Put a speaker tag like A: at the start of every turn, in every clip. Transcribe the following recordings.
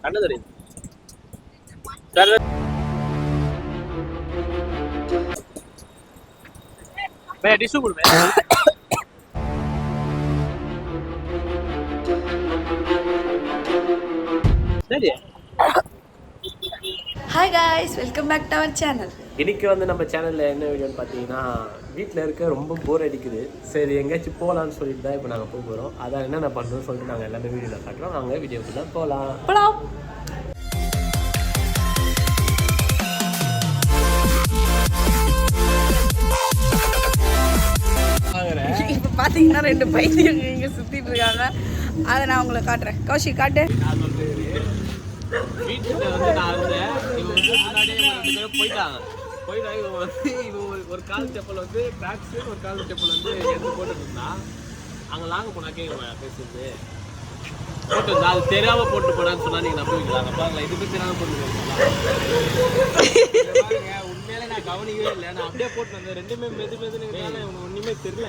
A: கண்ணு தெரியுது சார். மே டிஷ்யூ கொடுமே. சரி.
B: Hi guys, welcome back to our channel.
A: இன்னைக்கு வந்து நம்ம சேனலில் என்ன வீடியோன்னு பார்த்தீங்கன்னா, வீட்டில் இருக்க ரொம்ப போர் அடிக்குது. சரி எங்கேயாச்சும் போகலான்னு சொல்லிட்டு தான் இப்போ நாங்கள் போக போகிறோம். அதான் என்னென்ன பண்ணுறோம்னு சொல்லிட்டு நாங்கள் எல்லாமே வீடியோவில் காட்டுறோம். நாங்கள் வீடியோக்குள்ளே போகலாம்.
B: இப்போ பார்த்தீங்கன்னா 2 பைத்தியங்க இங்கே சுற்றிட்டு இருக்காங்க. அதை நான் உங்களுக்கு காட்டுறேன். கௌஷிக் காட்டு.
A: வீட்டில் வந்து நான் இருந்தேன். இவங்க வந்து முன்னாடியே 2 பேரும் போயிட்டாங்க. இவங்க வந்து ஒரு கால் செப்பல் வந்து கிராக்ஸு, ஒரு கால் செப்பல் வந்து எடுத்து போட்டுட்டு இருந்தான். அங்கே லாங்க போனா கேட்க பேசுறது போட்டு இருந்தா அது தெரியாம போட்டு போனான்னு சொன்னா நீங்க நம்புவீங்களா? பாருங்களா, இதுக்கு தெரியாம போட்டு உண்மையிலே நான் கவனிக்கவே இல்லை. நான் அப்படியே போட்டு வந்தேன். 2மே மெதுன்னு உனக்கு ஒண்ணுமே தெரியல.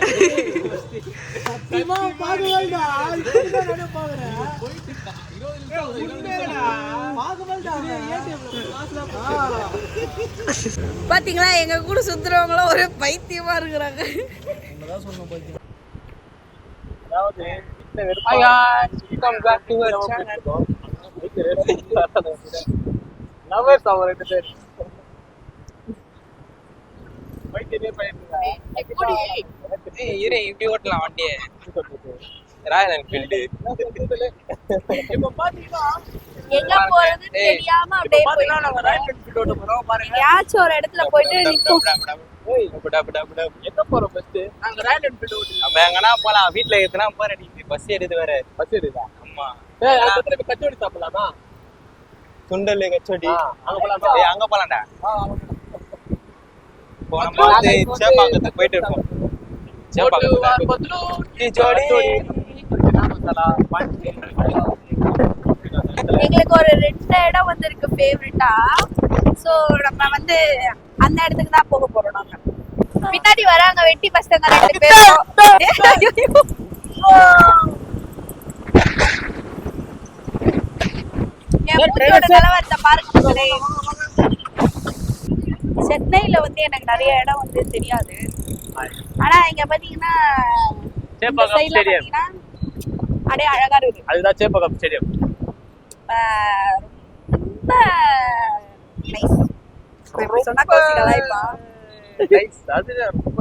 B: பாத்தீங்களா, எங்க கூட சுத்துறவங்களும் ஒரு பைத்தியமா இருக்கிறாங்க.
C: இப்படி ஓட்டலாம் வண்டியை. ராயல் என்ஃபீல்டு
B: எங்க போறது தெரியாம அப்படியே எங்கேயாச்சும் ஒரு இடத்துல போயிட்டு நிப்போம்.
A: எங்க போறோம் ஃபர்ஸ்ட்?
C: நாங்க ராயல் என்ஃபீல்டு ஓட்டலாம். நம்ம எங்கன்னா போலாம். வீட்டுல எத்தனா போற நீங்க பஸ் எடுத்து வேற.
A: பஸ் எடுதா?
C: ஆமா.
A: கச்சோடி சாப்பிடலாமா?
C: சுண்டல் கச்சோடி
A: அங்க போலாமா?
C: அங்க போலாம்டா. நம்ம வந்து சேப்பாக்கத்துக்கு போயிட்டு இருக்கோம்.
B: எங்களுக்கு ஒரு 2 இடம் வந்து இருக்கு ஃபேவரட்டா. சோ நம்ம வந்து அந்த இடத்துக்கு தான் போக போறோம். நாங்க பின்னாடி வராங்க வெட்டி பசங்க 2 பேரும். நிலவரத்தை பாருங்க. சென்னையில வந்து எனக்கு நிறைய இடம் வந்து தெரியாது. ஆனா இங்க பாத்தீங்கன்னா அப்படியே அழகா இருக்கு.
A: அதுதான் சேப்பாக்கம் ஸ்டேடியம்.
B: ரொம்ப நைஸ். சொன்னா கோசிகளா இப்போ
A: நைஸ். அது ரொம்ப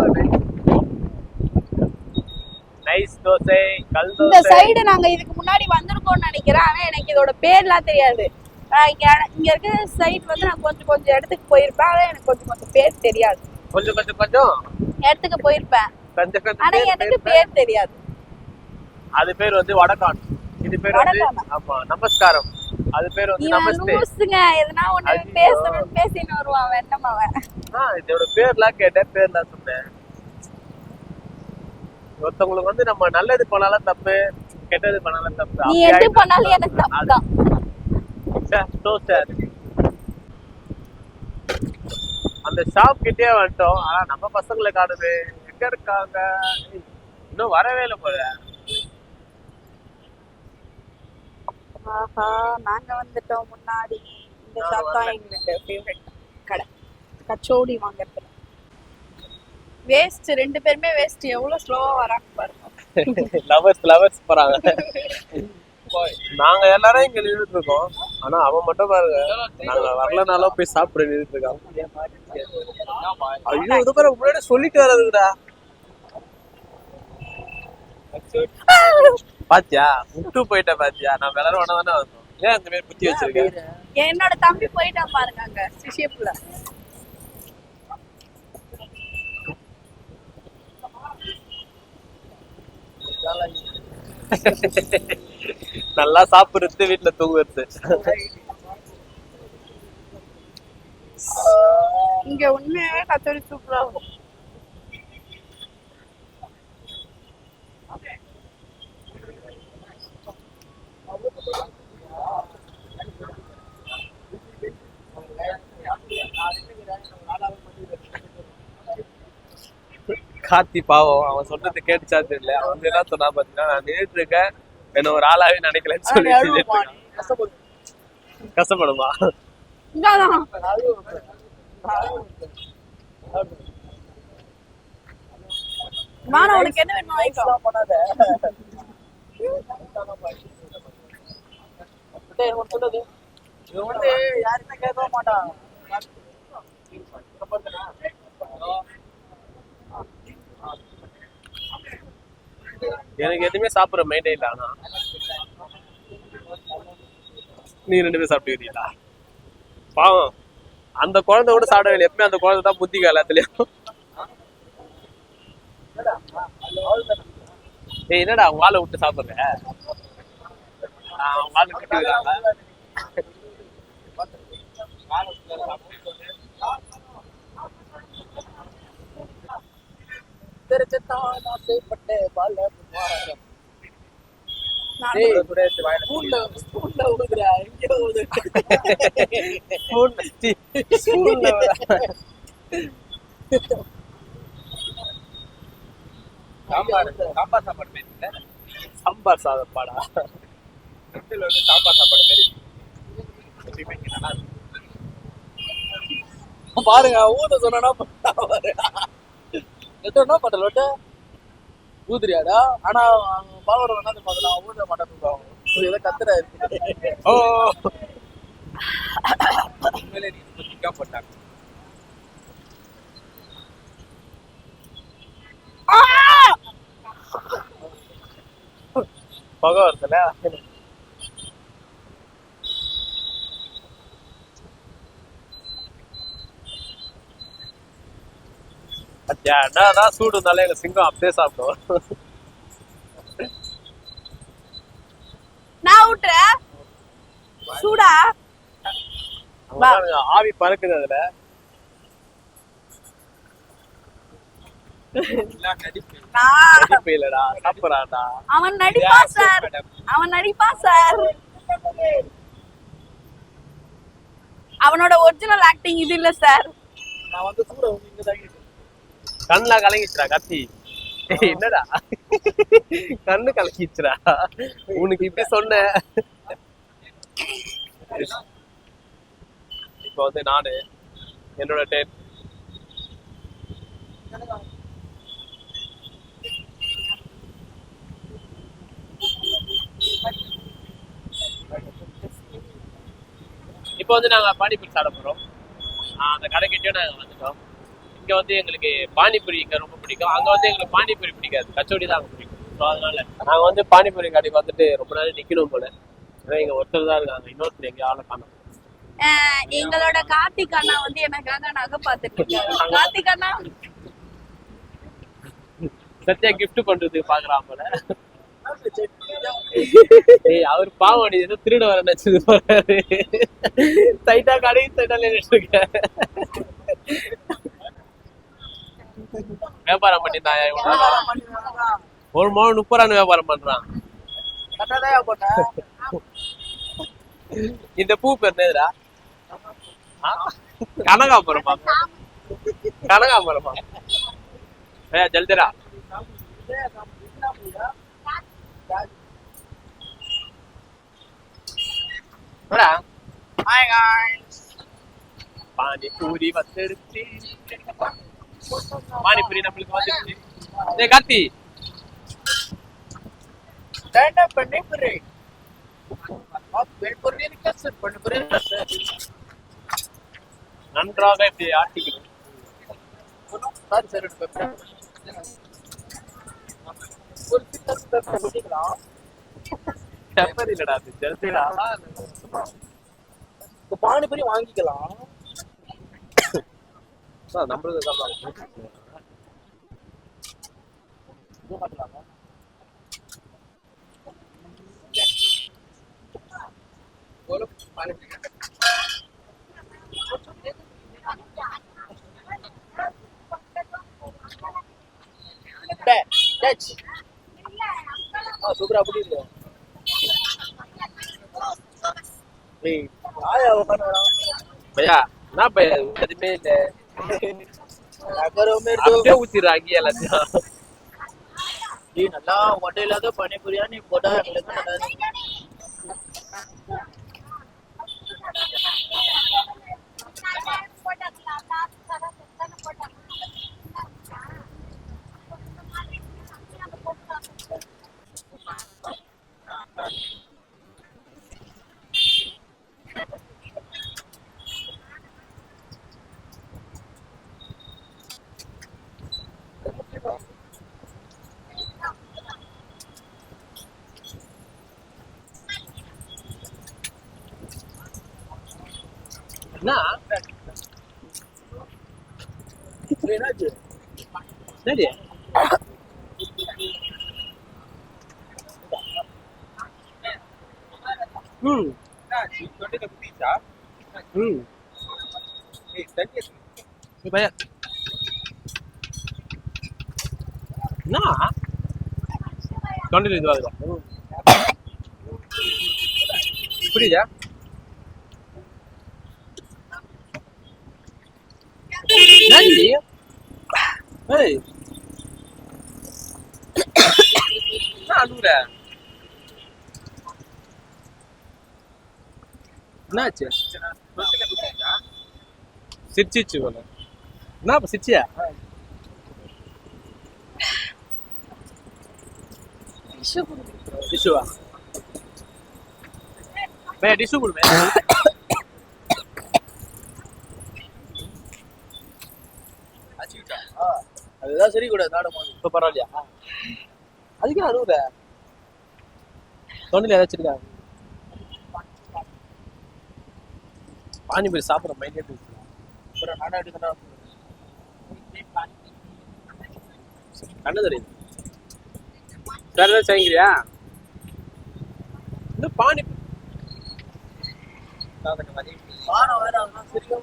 A: நைஸ். தோசை, கல் தோசை.
B: இந்த சைடு நாங்க இதுக்கு முன்னாடி வந்திருக்கோம்னு நினைக்கிறேன். ஆனா எனக்கு இதோட பேர்லாம் தெரியாது. இங்க இருக்க சைட் வந்து நான் கொஞ்சம் இடத்துக்கு போயிருப்பேன். ஆனா எனக்கு கொஞ்சம் பேர் தெரியாது.
A: கொஞ்சம்
B: இடத்துக்கு போயிருப்பேன். ஆனா எனக்கு பேர் தெரியாது.
A: அது பேர் வந்து வடகான். இது பேர் வந்து ஆமா நமஸ்காரம். அது பேர் வந்து நமஸ்தே.
B: லூசுங்க, எதனா ஒண்ணு பேசணும்னு பேசின்னு வருவான் வெண்ணமாவன்.
A: இதோட பேர்லாம் கேட்டேன், பேர்லாம் சொன்னேன். ஒருத்தவங்களுக்கு வந்து நம்ம நல்லது பண்ணாலும் தப்பு, கெட்டது பண்ணாலும் தப்பு.
B: நீ எது பண்ணாலும் எனக்கு தப்புதான்.
A: அந்த ஷாப் கிட்டே வந்துட்டோம். ஆனா நம்ம பசங்களை காணுது. எங்க இருக்காங்க? இன்னும் வரவே இல்லை போல.
B: ஆஹா, நாங்க வந்துட்டோம் முன்னாடி. இந்த ஷாப் தான் எங்களுக்கு ஃபேவரட் கடை. கச்சோடி வாங்குறது வேஸ்ட். 2 பேருமே வேஸ்ட். எவ்வளவு ஸ்லோவா வராங்க பாருங்க.
A: லவர்ஸ் போறாங்க. நாங்க எல்லாரும் இங்க நின்றுட்டு இருக்கோம். ஆனா அவன் மட்டும் பாருங்க, நாங்க வரலனாலும் போய் சாப்பிட நின்றுட்டு இருக்கான். ஐயோ, இது பாரு முன்னாடி சொல்லிட்டு வர்றதுடா. பாத்தியா, விட்டு போயிட்ட பாத்தியா? நான் எல்லாரும் ஒண்ணா தானே வந்தோம். ஏன் அந்த மாதிரி புத்தி வச்சிருக்கேன்?
B: என்னோட தம்பி போயிட்டான் பாருங்க அங்க சிஷியப்புல.
A: நல்லா சாப்பிடுறது, வீட்டுல தூங்குறது.
B: இங்க உண்மையாவே கச்சோடி சூப்பரா இருக்கும்.
A: கார்த்தி பாவம், அவன் சொல்றது கேட்டுச்சா தெரியல. அவங்க எல்லாம் சொன்னா பாத்தீங்கன்னா, நான் நின்றுட்டு இருக்கேன், என்ன ஒரு ஆளாவே நினைக்கலன்னு சொல்லி கஷ்டப்படுமா?
B: இந்தாதான். வாடா, உனக்கு என்ன வேணுமோ வாங்கிக்கோ.
C: யாருமே கேட்க மாட்டான்.
A: எனக்கு எதுவுமே சாப்பிடுற மைண்டே இல்ல. ஆனா நீ 2 பேரும் சாப்பிட்டுக்கிறீங்களா? பாவம், அந்த குழந்தை கூட சாப்பிடவே. எப்பவுமே அந்த குழந்தை தான் புத்தி எல்லாத்துலயும். ஏய், என்னடா வாழை விட்டு சாப்பிடுற? வாழை விட்டுக்கிறாங்க.
C: சாம்பார் சாப்பாடு பேசுங்க.
A: சாம்பார் சாதம் பாடா.
C: சாம்பார் சாப்பாடு பேரு பாருங்க. ஊத சொன்னா என்ன பண்ண லொட்ட ஊதுறியாடா? ஆனா பாவர வேணாது பார்க்கலாம். ஊத மாட்டேன் ஏதோ கத்துறாரு.
A: ஓ,
C: உண்மையிலே நீ புத்திக்கா போட்டாங்க.
A: பகம் வருதுல. என்னதான் சூடு இருந்தாலும் எங்க சிங்கம் அப்படியே சாப்பிடும்.
B: நான் விட்டுறேன். சூடா
A: ஆவி பறக்குது அதுல. நடிப்பு இல்லடா, சாப்பிடறான்டா.
B: அவன் நடிப்பா சார், அவன் நடிப்பா சார். அவனோட ஒரிஜினல் ஆக்டிங் இது இல்ல சார்.
C: நான் வந்து கூட
A: கண்ணுல கலங்கிச்சுடா கத்தி. என்னடா கண்ணு கலங்கிச்சுடா. உனக்கு இப்படி சொன்ன. இப்ப வந்து நானு என்னோட டேட் இப்போ வந்து நாங்க பானிபூரி சாப்பிட போறோம். அந்த கடைக்கிட்டே நாங்க வந்துட்டோம். இங்க வந்து எங்களுக்கு பானிபூரி ரொம்ப பிடிக்கும். அங்க வந்து எங்களுக்கு பானிபூரி பிடிக்காது, கச்சோடி தான் அங்க பிடிக்கும். ஸோ அதனால நாங்க வந்து பானிபூரி கடைக்கு வந்துட்டு ரொம்ப நேரம் நிக்கணும் போல. ஏன்னா இங்க ஒருத்தர் தான் இருக்காங்க, இன்னொருத்தர் எங்க ஆளை காணோம்.
B: எங்களோட கார்த்திக் அண்ணா வந்து எனக்காக நகை பார்த்துட்டு இருக்காரு. கார்த்திக் அண்ணா
A: சத்யா கிஃப்ட் பண்றது பாக்குறான் போல. ஏய், அவர் பாவம், ஏதோ திருட வர நினைச்சது போறாரு. சைட்டா கடை சைட்டால இருக்க வியாபாரம் பண்ணிருந்தாயா? ஒரு மோன் 30 ரூபான்னு வியாபாரம் பண்றான். இந்த பூ பேர் என்னதுடா? கனகாம்பரமா? கனகாம்பரமா? ஏ ஜல்திரா.
C: Hi guys.
A: பானிபூரி வந்துடுச்சு. பானிபூரி நம்மளுக்கு வந்துடுச்சு. ஏய் Karthi,
C: Stand up and pray. आप वेट कर रही है क्या सर? पढ़ पढ़
A: நன்றாக இப்படி ஆட்டிக்கணும்.
C: Sir sir paper full fitness paper முடிக்கலாம்.
A: பெப்பர் இல்லடா, அது ஜல்திரா.
C: இப்போ பானிபூரி வாங்கிக்கலாம்.
A: சார் நம்மளுக்கு தான்
C: बोलो पानी टच हां सुबरा அப்படி இல்ல ஏய் ஆயா உட்கார்றா
A: भैया ना भैया எதுமே இல்ல.
C: அகரோ மேர்
A: அப்படியே ஊத்திராங்க எல்லாத்தையும்.
C: நீ நல்லா ஹோட்டல்ல பானிபூரியா நீ போடா எங்களுக்கு நல்லா
A: என்ன
C: என்னாச்சு?
A: சரி ம் ம் பையன் என்ன தொண்டில் இதுவாகுதா புரியுதா நன்றி ஏய் என்ன அழுகுற என்னாச்சு சிரிச்சிச்சு போல என்ன இப்ப சிரிச்சியா டிஷ்யூவா பையா டிஷ்யூ கொடுமே
C: அதுதான் சரி கூட நாடும் போது.
A: இப்ப பரவாயில்லையா அதுக்கு அழுகுற தொண்டில் ஏதாச்சும் இருக்கா பானிபூரி சாப்பிட்ற மைண்டே போயிடுச்சு
C: அப்புறம் நானும் எடுத்துனா
A: கண்ணு தெரியுது வேற ஏதாவது செய்யுங்கிறியா இன்னும் பானி
C: வானம் வேற அதெல்லாம் சரியா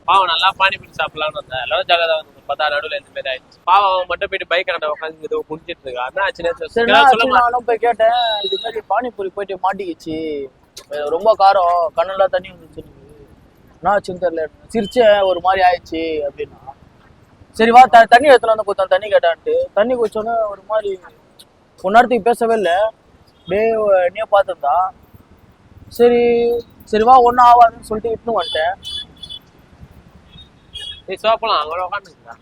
A: பாவம் நல்லா பானிபூரி சாப்பிடலாம்னு வந்தேன் எல்லாரும் ஜாலியாக வந்து பார்த்தா நடுவில் இந்த மாதிரி ஆயிடுச்சு பாவம் அவன் மட்டும் போயிட்டு பைக் கண்ட உட்காந்து ஏதோ குடிச்சிட்டு இருக்கா என்ன
C: சரி
A: ஆச்சுன்னு சொல்ல
C: நானும் போய் கேட்டேன் இது மாதிரி பானிபூரி போயிட்டு மாட்டிக்கிச்சு ரொம்ப காரம் கண்ணெல்லாம் தண்ணி வந்துச்சு என்ன ஆச்சுன்னு தெரியல சிரிச்சேன் ஒரு மாதிரி ஆயிடுச்சு அப்படின்னா சரி வா தண்ணி எடுத்துட்டு வந்து கொடுத்தேன் தண்ணி கேட்டான்ட்டு தண்ணி குடிச்சோன்னே ஒரு மாதிரி கொஞ்ச நேரத்துக்கு பேசவே இல்லை அப்படியே என்னையே பார்த்துருந்தா சரி சரி வா ஒன்றும் ஆகாதுன்னு சொல்லிட்டு இட்டுன்னு வந்துட்டேன்
A: நீ சோப்பலாம் அங்கே உட்காந்துருக்கா